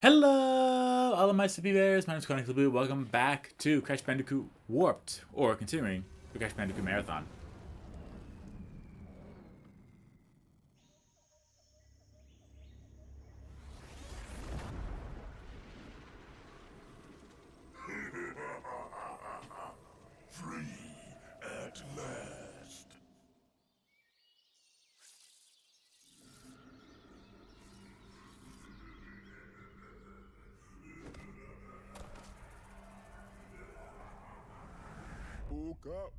Hello, all of my Sippy Bears. My name is Chronically Blue. Welcome back to Crash Bandicoot Warped, or continuing the Crash Bandicoot Marathon. Free at last.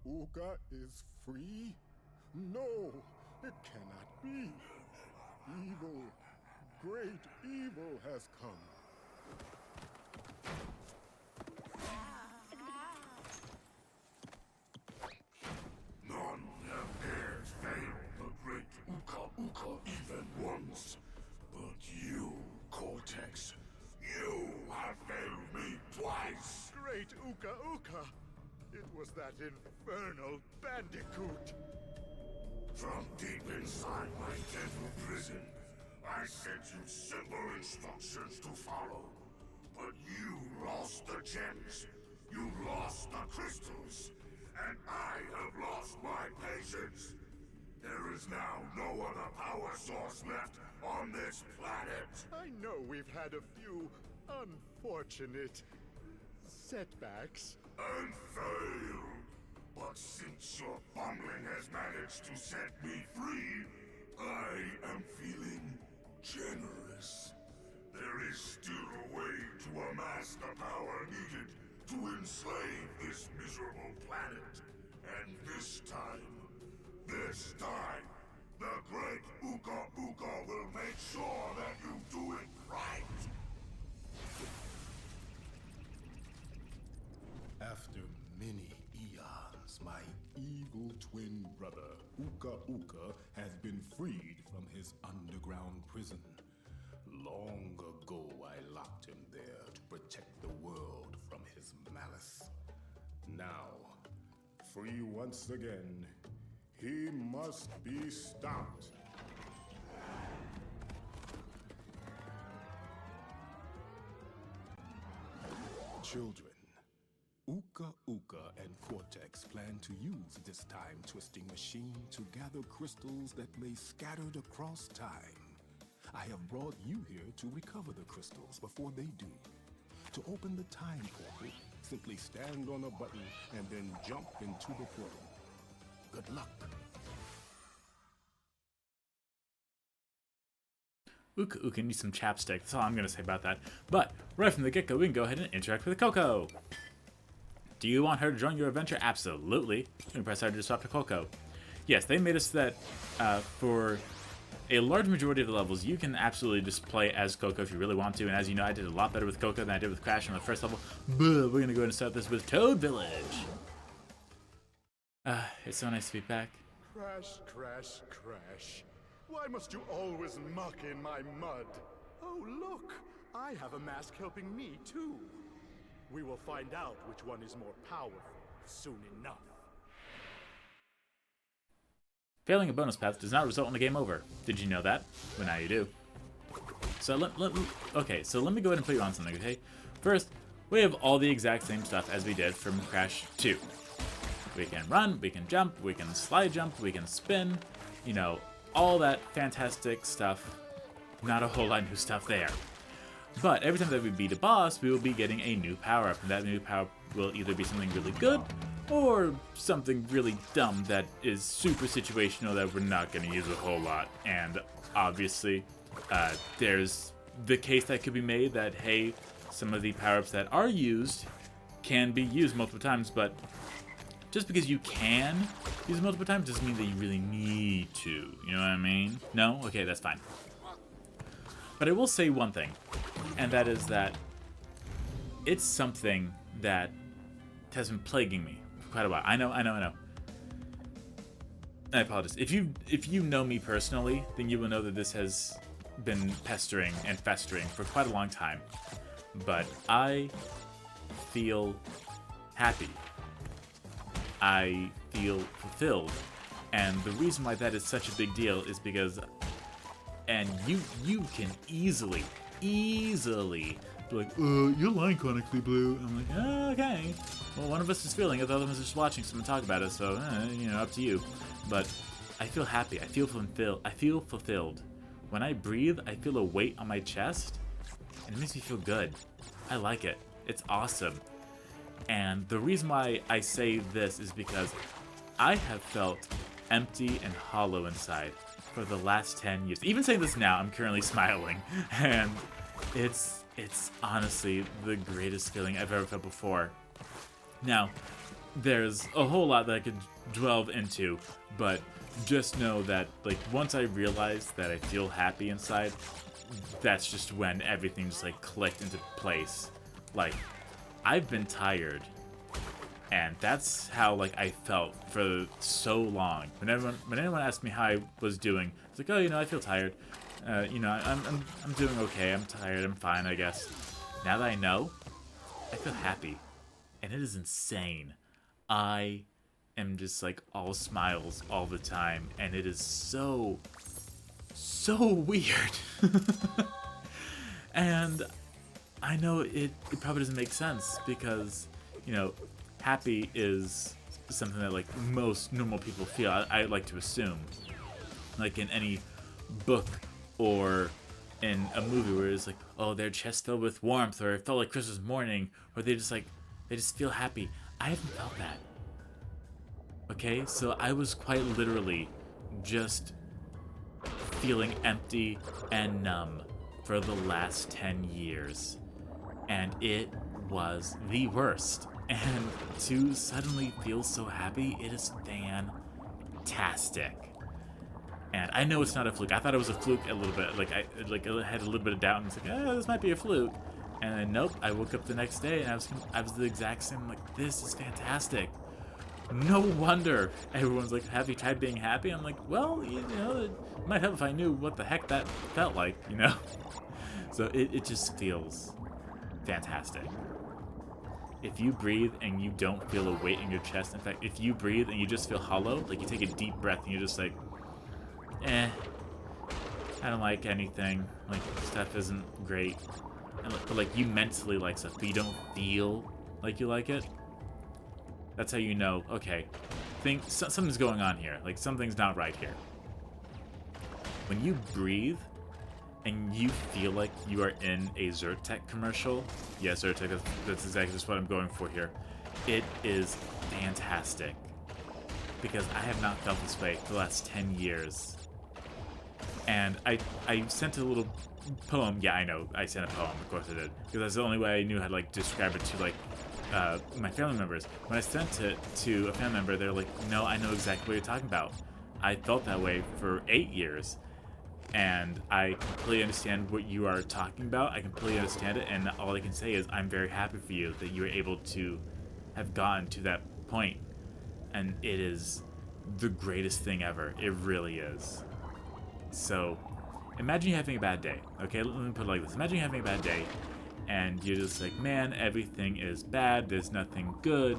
Uka is free? No, it cannot be. Evil, great evil has come. None have dared fail the great Uka even once. But you, Cortex, you have failed me twice. Great Uka! It was that infernal Bandicoot. From deep inside my deadly prison, I sent you simple instructions to follow. But you lost the gems, you lost the crystals, and I have lost my patience. There is now no other power source left on this planet. I know we've had a few unfortunate setbacks. And failed. But since your fumbling has managed to set me free, I am feeling generous. There is still a way to amass the power needed to enslave this miserable planet. And this time, the great Uka will make sure that you do it right. After many eons, my evil twin brother, Uka, has been freed from his underground prison. Long ago, I locked him there to protect the world from his malice. Now, free once again, he must be stopped. Children, Uka and Cortex plan to use this time-twisting machine to gather crystals that lay scattered across time. I have brought you here to recover the crystals before they do. To open the time portal, simply stand on a button and then jump into the portal. Good luck. Uka needs some chapstick. That's all I'm going to say about that. But right from the get-go, we can go ahead and interact with Coco. Do you want her to join your adventure? Absolutely. You can press R to swap to Coco. Yes, they made us that for a large majority of the levels, you can absolutely just play as Coco if you really want to. And as you know, I did a lot better with Coco than I did with Crash on the first level. But we're going to go ahead and start this with Toad Village. It's so nice to be back. Crash. Why must you always muck in my mud? Oh, look! I have a mask helping me, too. We will find out which one is more powerful soon enough. Failing a bonus path does not result in a game over. Did you know that? Well, now you do. So let me go ahead and put you on something, okay? First, we have all the exact same stuff as we did from Crash 2. We can run, we can jump, we can slide jump, we can spin, you know, all that fantastic stuff. Not a whole lot of new stuff there. But every time that we beat a boss, we will be getting a new power-up, and that new power will either be something really good, or something really dumb that is super situational that we're not going to use a whole lot. And obviously, there's the case that could be made that, hey, some of the power-ups that are used can be used multiple times, but just because you can use it multiple times doesn't mean that you really need to. You know what I mean? No? Okay, that's fine. But I will say one thing, and that is that it's something that has been plaguing me for quite a while. I know. I apologize. If you know me personally, then you will know that this has been pestering and festering for quite a long time. But I feel happy. I feel fulfilled. And the reason why that is such a big deal is because, and you can easily easily be like, you're lying, Chronically Blue. I'm like, okay. Well, one of us is feeling it, the other one is just watching someone talk about it, so, you know, up to you. But I feel happy. I feel fulfilled. When I breathe, I feel a weight on my chest, and it makes me feel good. I like it. It's awesome. And the reason why I say this is because I have felt empty and hollow inside for the last 10 years. Even saying this now, I'm currently smiling. And it's honestly the greatest feeling I've ever felt before. Now, there's a whole lot that I could delve into, but just know that, like, once I realize that I feel happy inside, that's just when everything just, like, clicked into place. Like, I've been tired, and that's how, like, I felt for so long. When anyone asked me how I was doing, it's like, oh, you know, I feel tired. You know, I'm doing okay. I'm tired. I'm fine, I guess. Now that I know, I feel happy, and it is insane. I am just like all smiles all the time, and it is so weird. And I know it probably doesn't make sense because, you know, happy is something that like most normal people feel. I like to assume, like in any book or in a movie where it's like, oh, their chest filled with warmth, or it felt like Christmas morning, or they just feel happy. I haven't felt that. Okay, so I was quite literally just feeling empty and numb for the last 10 years. And it was the worst. And to suddenly feel so happy, it is fantastic. And I know it's not a fluke. I thought it was a fluke a little bit. I had a little bit of doubt, and it's like, this might be a fluke. And then nope, I woke up the next day and I was the exact same. I'm like, this is fantastic. No wonder everyone's like, have you tried being happy? I'm like, well, you know, it might help if I knew what the heck that felt like, you know? So it just feels fantastic. If you breathe and you don't feel a weight in your chest, in fact, if you breathe and you just feel hollow, like you take a deep breath and you're just like, I don't like anything, like stuff isn't great, but like you mentally like stuff, but you don't feel like you like it, that's how you know, okay, something's going on here, like something's not right here. When you breathe and you feel like you are in a Zyrtec commercial, yes, Zyrtec, that's exactly just what I'm going for here, it is fantastic, because I have not felt this way for the last 10 years. And I sent a little poem. Yeah, I know, I sent a poem, of course I did, because that's the only way I knew how to like describe it to like my family members. When I sent it to a family member, they're like, no, I know exactly what you're talking about. I felt that way for 8 years, and I completely understand what you are talking about. I completely understand it, and all I can say is I'm very happy for you that you were able to have gotten to that point, and it is the greatest thing ever. It really is. So, imagine you having a bad day, okay? Let me put it like this. Imagine you having a bad day, and you're just like, man, everything is bad, there's nothing good,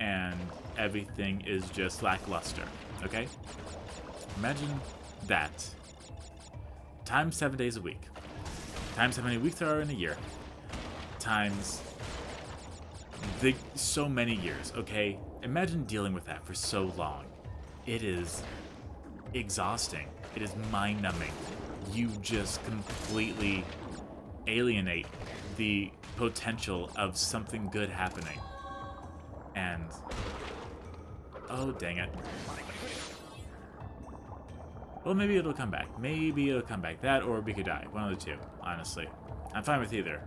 and everything is just lackluster, okay? Imagine that. Times 7 days a week. Times how many weeks there are in a year. Times so many years, okay? Imagine dealing with that for so long. It is exhausting. It is mind-numbing. You just completely alienate the potential of something good happening. And oh, dang it. Well, maybe it'll come back. Maybe it'll come back. That or we could die. One of the two, honestly. I'm fine with either.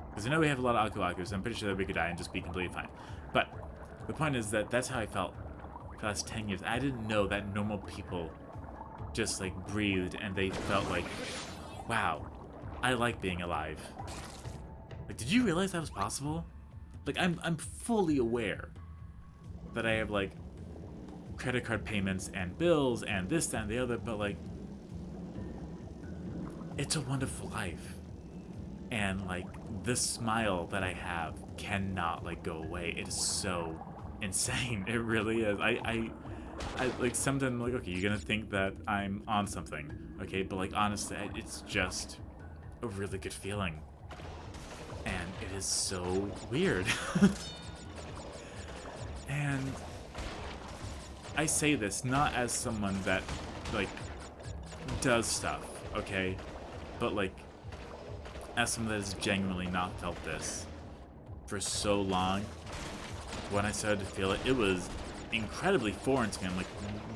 Because I know we have a lot of Aku-Aku, so I'm pretty sure that we could die and just be completely fine. But the point is that that's how I felt for the last 10 years. I didn't know that normal people just like breathed and they felt like, wow, I like being alive. Like, did you realize that was possible? Like, I'm fully aware that I have like credit card payments and bills and this, that, and the other, but like, it's a wonderful life. And like, the smile that I have cannot like go away. It is so insane. It really is. I like, sometimes I'm like, okay, you're gonna think that I'm on something, okay, but like, honestly, it's just a really good feeling. And it is so weird. And I say this not as someone that, like, does stuff, okay? But, like, as someone that has genuinely not felt this for so long, when I started to feel it, it was incredibly foreign to me. I'm like,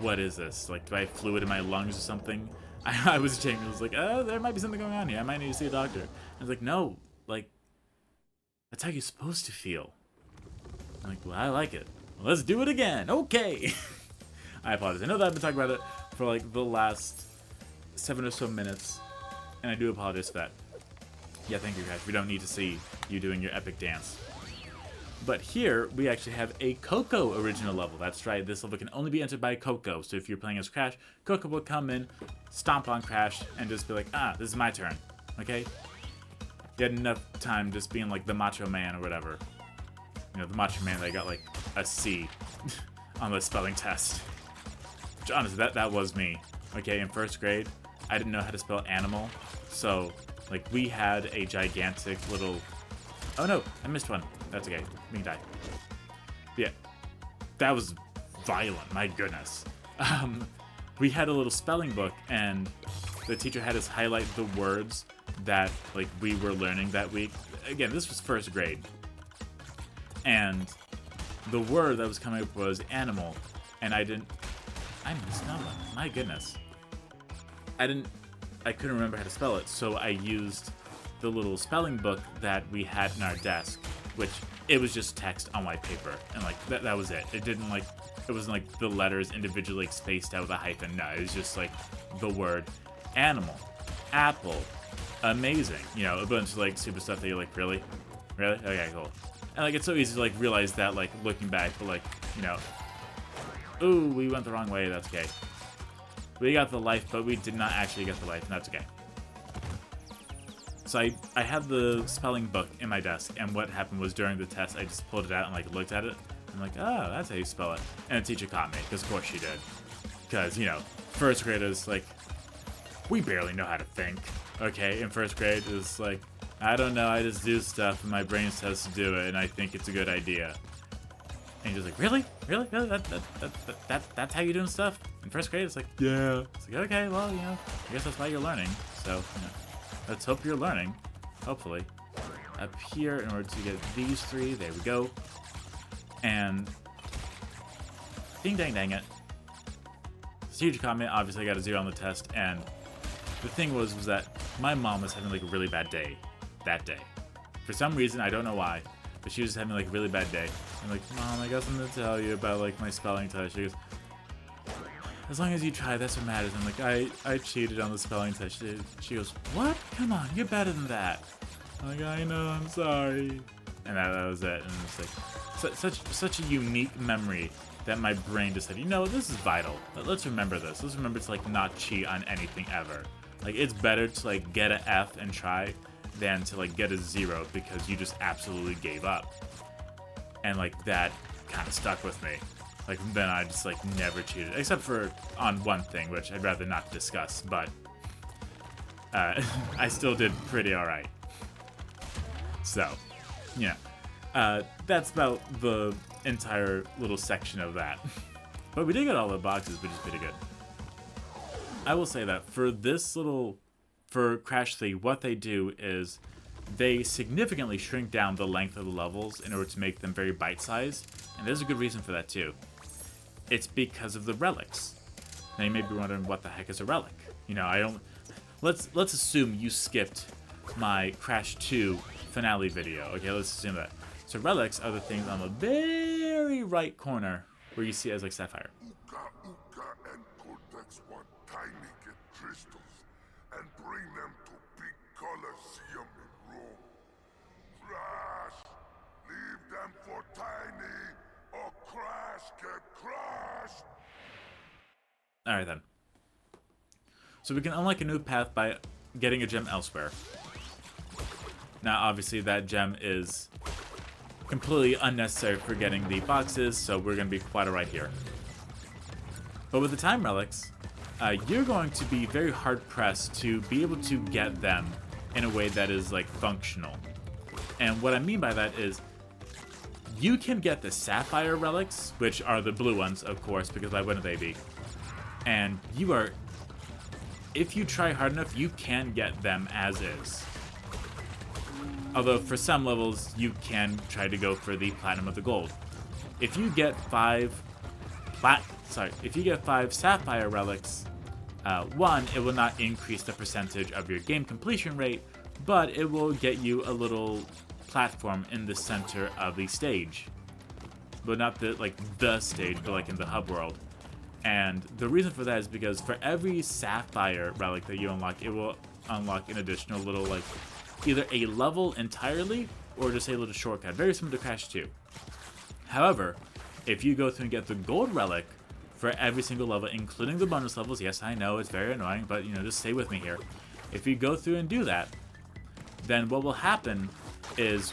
what is this? Like, do I have fluid in my lungs or something? I was genuinely like, oh, there might be something going on here. I might need to see a doctor. I was like, no, like, that's how you're supposed to feel. I'm like, well, I like it. Let's do it again. Okay. I apologize. I know that I've been talking about it for like the last 7 or so minutes, and I do apologize for that. Yeah, thank you guys. We don't need to see you doing your epic dance. But here, we actually have a Coco original level. That's right, this level can only be entered by Coco. So if you're playing as Crash, Coco will come in, stomp on Crash, and just be like, ah, this is my turn. Okay? You had enough time just being like the Macho Man or whatever. You know, the Macho Man that got like a C on the spelling test. Which honestly, that was me. Okay, in first grade, I didn't know how to spell animal. So, like, we had a gigantic little... Oh no, I missed one. That's okay. We can die. Yeah, that was violent. My goodness. We had a little spelling book, and the teacher had us highlight the words that like we were learning that week. Again, this was first grade, and the word that was coming up was animal, and I missed that one. My goodness. I couldn't remember how to spell it, so I used the little spelling book that we had in our desk, which it was just text on white paper, and like that was it. It didn't like, it wasn't like the letters individually like, spaced out with a hyphen. No, it was just like the word animal, apple, amazing. You know, a bunch of like stupid stuff that you're like, really? Okay, cool. And like it's so easy to like realize that like looking back, but like, you know, ooh, we went the wrong way. That's okay. We got the life, but we did not actually get the life, and that's okay. So I had the spelling book in my desk, and what happened was during the test, I just pulled it out and like looked at it. I'm like, oh, that's how you spell it. And the teacher caught me, because of course she did. Because, you know, first graders, like, we barely know how to think, okay? In first grade, it's like, I don't know, I just do stuff, and my brain says to do it, and I think it's a good idea. And you're just like, really? Really? That's how you're doing stuff? In first grade, it's like, yeah. It's like, okay, well, you know, I guess that's why you're learning. So, you know, let's hope you're learning. Hopefully. Up here, in order to get these three, there we go. And, ding dang dang it. It's a huge comment, obviously I got a 0 on the test, and the thing was that my mom was having like a really bad day that day. For some reason, I don't know why, but she was having like a really bad day. I'm like, Mom, I got something to tell you about like my spelling test. She goes, as long as you try, that's what matters. I'm like, I cheated on the spelling test. She goes, what? Come on, you're better than that. I'm like, I know, I'm sorry. And that was it. And it's like such a unique memory that my brain just said, you know, this is vital. Let's remember this. Let's remember to like not cheat on anything ever. Like it's better to like get an F and try than to like get a 0 because you just absolutely gave up. And like that kind of stuck with me. Like then I just like never cheated, except for on one thing, which I'd rather not discuss, but I still did pretty alright. So, yeah. That's about the entire little section of that. But we did get all the boxes, which is pretty good. I will say that for this for Crash 3, what they do is they significantly shrink down the length of the levels in order to make them very bite-sized, and there's a good reason for that too. It's because of the relics. Now you may be wondering what the heck is a relic. You know, let's assume you skipped my Crash 2 finale video. Okay, let's assume that. So relics are the things on the very right corner where you see it as like sapphire. Uka Uka and Cortex want Tiny get crystals and bring them to big Colosseum in Rome. Crash! Leave them for Tiny or Crash get crushed! Alright then. So we can unlock a new path by getting a gem elsewhere. Now obviously that gem is completely unnecessary for getting the boxes, so we're going to be quite alright here. But with the time relics, you're going to be very hard pressed to be able to get them in a way that is like functional. And what I mean by that is you can get the sapphire relics, which are the blue ones, of course, because why wouldn't they be? And you are, if you try hard enough, you can get them as is. Although for some levels, you can try to go for the platinum or the gold. If you get five sapphire relics, one, it will not increase the percentage of your game completion rate, but it will get you a little platform in the center of the stage. But not the stage, but like in the hub world. And the reason for that is because for every sapphire relic that you unlock, it will unlock an additional little like either a level entirely or just a little shortcut, very similar to Crash 2. However, if you go through and get the gold relic for every single level, including the bonus levels, yes, I know it's very annoying, but just stay with me here. If you go through and do that, then what will happen is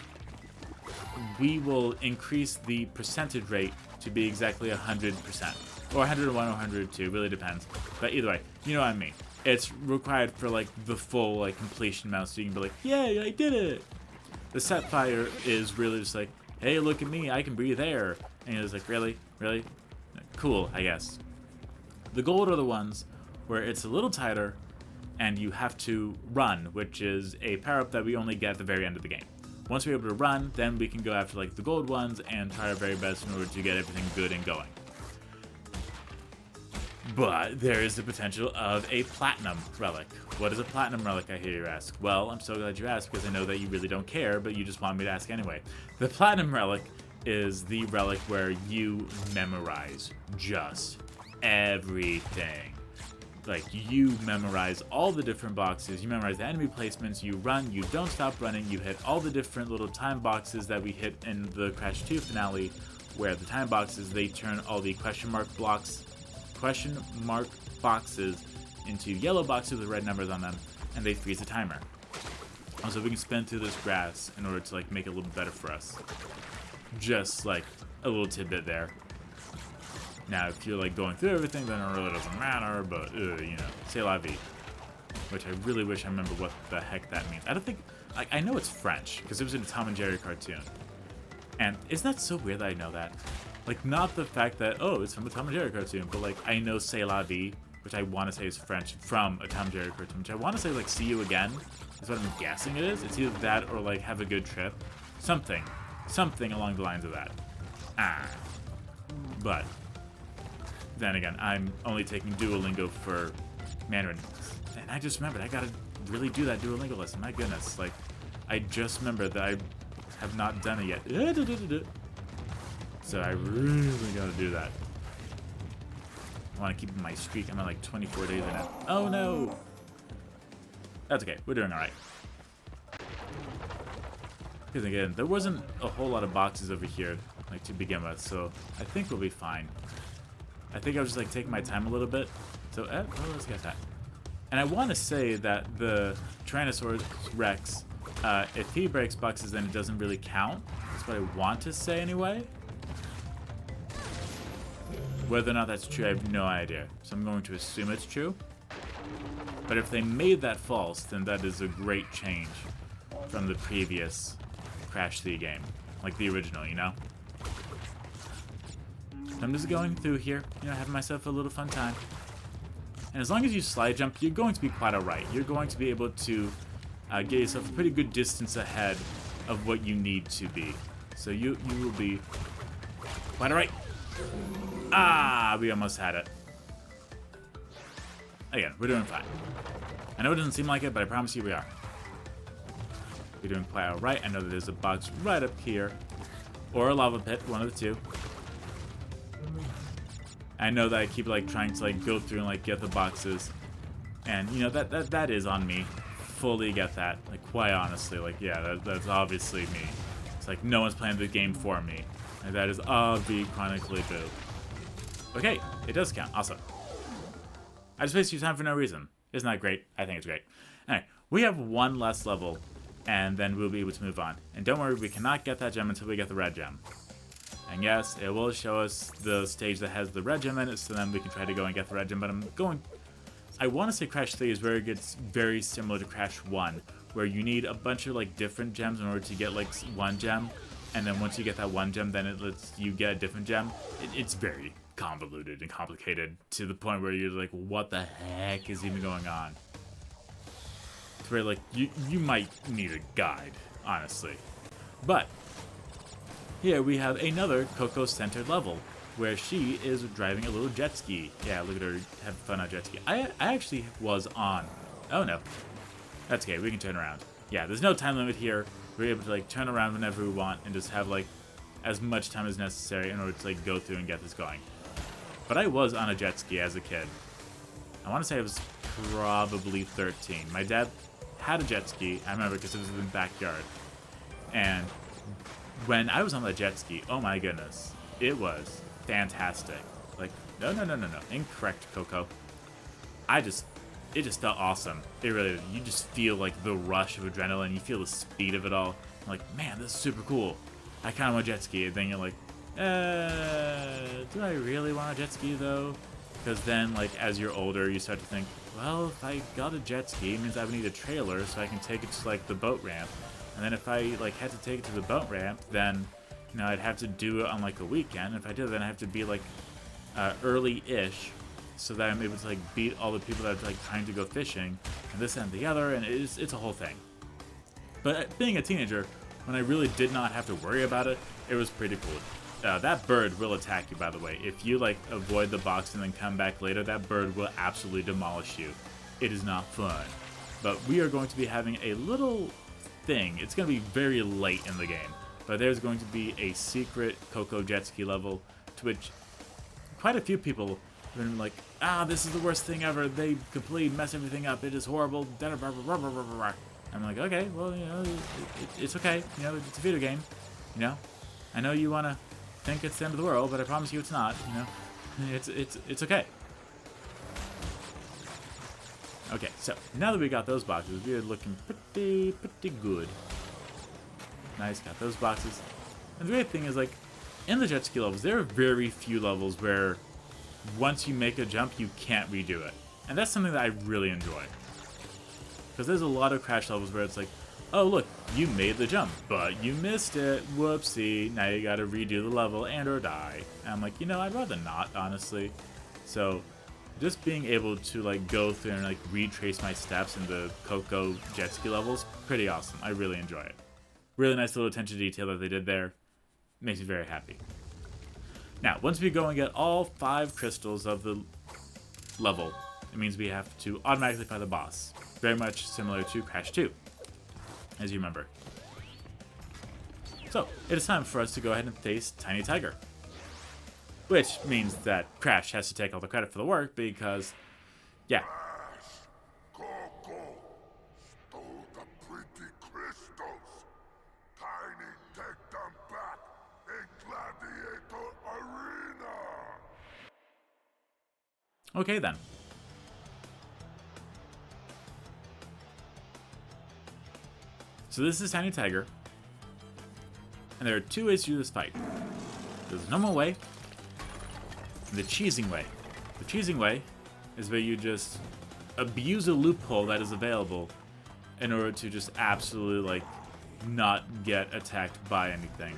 we will increase the percentage rate to be exactly 100%. Or 101 or 102, really depends. But either way, you know what I mean. It's required for like the full like completion amount, so you can be like, yay, I did it! The sapphire is really just like, hey, look at me, I can breathe air. And it's like, really? Really? Cool, I guess. The gold are the ones where it's a little tighter and you have to run, which is a power-up that we only get at the very end of the game. Once we're able to run, then we can go after like the gold ones and try our very best in order to get everything good and going. But there is the potential of a platinum relic. What is a platinum relic, I hear you ask? Well, I'm so glad you asked because I know that you really don't care, but you just want me to ask anyway. The platinum relic is the relic where you memorize just everything. Like, you memorize all the different boxes, you memorize the enemy placements, you run, you don't stop running, you hit all the different little time boxes that we hit in the Crash 2 finale, where the time boxes, they turn all the question mark boxes into yellow boxes with red numbers on them, and they freeze the timer. Also, we can spin through this grass in order to like make it a little bit better for us. Just like a little tidbit there. Now, if you're like going through everything, then it really doesn't matter, but c'est la vie. Which I really wish I remember what the heck that means. I don't think, I know it's French, because it was in a Tom and Jerry cartoon. And isn't that so weird that I know that? Like, not the fact that, oh, it's from a Tom and Jerry cartoon, but like, I know c'est la vie, which I want to say is French from a Tom and Jerry cartoon, which I want to say like, see you again, is what I'm guessing it is. It's either that or like, have a good trip. Something along the lines of that. But then again, I'm only taking Duolingo for Mandarin. And I just remembered, I gotta really do that Duolingo lesson. My goodness, like, I just remembered that I have not done it yet. So I really gotta do that. I want to keep my streak. I'm at like 24 days in it. Oh no! That's okay, we're doing alright. Because again, there wasn't a whole lot of boxes over here, like, to begin with, so I think we'll be fine. I think I was just like taking my time a little bit. So, let's get that. And I want to say that the Tyrannosaurus Rex, if he breaks boxes, then it doesn't really count. That's what I want to say anyway. Whether or not that's true, I have no idea. So I'm going to assume it's true. But if they made that false, then that is a great change from the previous Crash 3 game. Like the original, you know? I'm just going through here, having myself a little fun time. And as long as you slide jump, you're going to be quite alright. You're going to be able to get yourself a pretty good distance ahead of what you need to be. So you will be quite alright. We almost had it. Again, we're doing fine. I know it doesn't seem like it, but I promise you we are. We're doing quite alright. I know that there's a box right up here. Or a lava pit, one of the two. I know that I keep like trying to like go through and like get the boxes, and that is on me. Fully get that. Like, quite honestly, like, yeah, that's obviously me. It's like no one's playing the game for me. And that is obviously Chronically Blue. Okay, it does count. Awesome. I just wasted your time for no reason. Isn't that great? I think it's great. Alright, we have one less level, and then we'll be able to move on. And don't worry, we cannot get that gem until we get the red gem. And yes, it will show us the stage that has the red gem in it, so then we can try to go and get the red gem, but I'm going I want to say Crash 3 is very similar to Crash 1, where you need a bunch of like different gems in order to get like one gem, and then once you get that one gem, then it lets you get a different gem. It's very convoluted and complicated to the point where you're like, what the heck is even going on? It's where like you might need a guide, honestly. But here we have another Coco-centered level where she is driving a little jet ski. Yeah, look at her have fun on jet ski. I actually was on. Oh no, that's okay. We can turn around. Yeah, there's no time limit here. We're able to like turn around whenever we want and just have like as much time as necessary in order to like go through and get this going. But I was on a jet ski as a kid. I want to say I was probably 13. My dad had a jet ski. I remember because it was in the backyard. And when I was on the jet ski, oh my goodness, it was fantastic. Like, no. Incorrect, Coco. It just felt awesome. It really, you just feel like the rush of adrenaline. You feel the speed of it all. I'm like, man, this is super cool. I kind of want a jet ski. And then you're like, do I really want a jet ski though? Because then, like, as you're older, you start to think, well, if I got a jet ski, it means I would need a trailer so I can take it to, like, the boat ramp. And then if I, like, had to take it to the boat ramp, then, you know, I'd have to do it on, like, a weekend. If I did, then I have to be, like, early-ish so that I'm able to, like, beat all the people that are, like, trying to go fishing and this and the other, and it's a whole thing. But being a teenager, when I really did not have to worry about it, it was pretty cool. That bird will attack you, by the way. If you, like, avoid the box and then come back later, that bird will absolutely demolish you. It is not fun. But we are going to be having a little thing. It's going to be very late in the game. But there's going to be a secret Coco jet ski level to which quite a few people have been like, this is the worst thing ever. They completely mess everything up. It is horrible. I'm like, okay, well, you know, it's okay. You know, it's a video game. You know, I know you want to think it's the end of the world, but I promise you it's not. You know, it's okay. Okay, so now that we got those boxes, we are looking pretty good. Nice, got those boxes. And the great thing is, like, in the jet ski levels, there are very few levels where once you make a jump, you can't redo it. And that's something that I really enjoy. Because there's a lot of Crash levels where it's like, oh, look, you made the jump, but you missed it. Whoopsie. Now you gotta redo the level and or die. And I'm like, you know, I'd rather not, honestly. So just being able to, like, go through and, like, retrace my steps in the Coco jet ski levels, pretty awesome. I really enjoy it. Really nice little attention to detail that they did there. Makes me very happy. Now, once we go and get all 5 crystals of the level, it means we have to automatically fight the boss. Very much similar to Crash 2, as you remember. So, it is time for us to go ahead and face Tiny Tiger. Which means that Crash has to take all the credit for the work because, yeah. Coco stole the pretty crystals. Tiny, take them back in Gladiator Arena. Okay then. So this is Tiny Tiger, and there are 2 ways to do this fight. There's the normal way, and the cheesing way. The cheesing way is where you just abuse a loophole that is available in order to just absolutely, like, not get attacked by anything.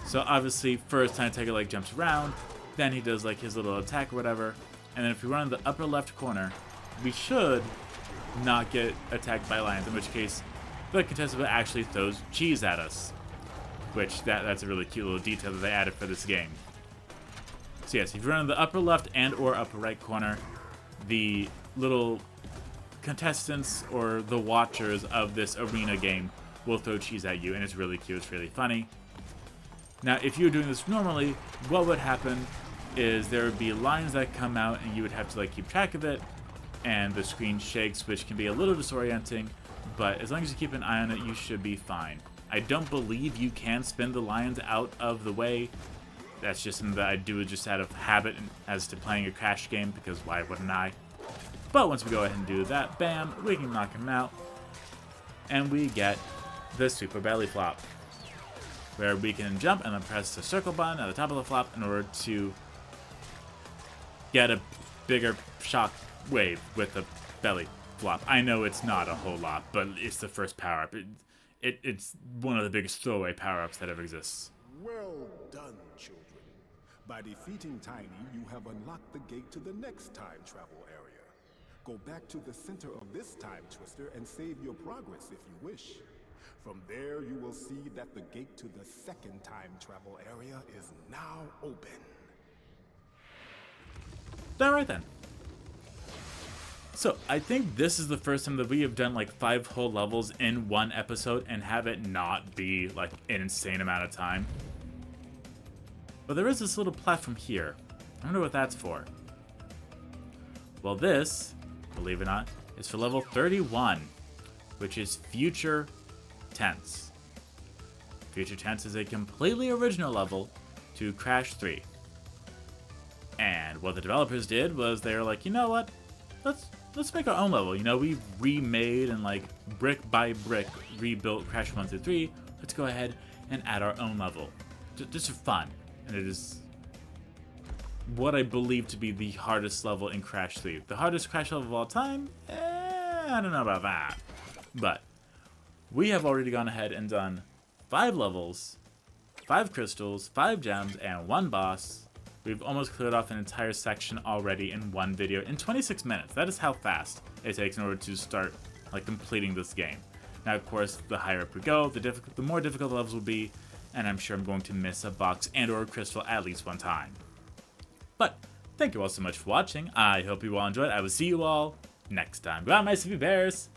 So obviously, first Tiny Tiger, like, jumps around, then he does, like, his little attack or whatever, and then if we run in the upper left corner, we should not get attacked by lions, in which case the contestant actually throws cheese at us. Which, that's a really cute little detail that they added for this game. So yes, if you run in the upper left and or upper right corner, the little contestants or the watchers of this arena game will throw cheese at you, and it's really cute, it's really funny. Now, if you were doing this normally, what would happen is there would be lines that come out, and you would have to, like, keep track of it, and the screen shakes, which can be a little disorienting, but as long as you keep an eye on it, you should be fine. I don't believe you can spin the lions out of the way. That's just something that I do just out of habit as to playing a Crash game, because why wouldn't I? But once we go ahead and do that, bam, we can knock him out, and we get the Super Belly Flop, where we can jump and then press the circle button at the top of the flop in order to get a bigger shock wave with a belly flop. I know it's not a whole lot, but it's the first power-up. It's one of the biggest throwaway power-ups that ever exists. Well done, children. By defeating Tiny, you have unlocked the gate to the next time travel area. Go back to the center of this time twister and save your progress if you wish. From there, you will see that the gate to the second time travel area is now open. All right then. So, I think this is the first time that we have done like 5 whole levels in one episode and have it not be like an insane amount of time. But there is this little platform here. I wonder what that's for. Well, this, believe it or not, is for level 31, which is Future Tense. Future Tense is a completely original level to Crash 3. And what the developers did was they were like, you know what? Let's make our own level. You know, we remade and like brick by brick rebuilt Crash 1 through 3. Let's go ahead and add our own level. Just for fun. And it is what I believe to be the hardest level in Crash 3. The hardest Crash level of all time? I don't know about that. But we have already gone ahead and done 5 levels, 5 crystals, 5 gems, and 1 boss. We've almost cleared off an entire section already in one video in 26 minutes. That is how fast it takes in order to start like completing this game. Now, of course, the higher up we go, the more difficult the levels will be, and I'm sure I'm going to miss a box and or a crystal at least one time. But thank you all so much for watching. I hope you all enjoyed. I will see you all next time. Goodbye, my sleepy bears.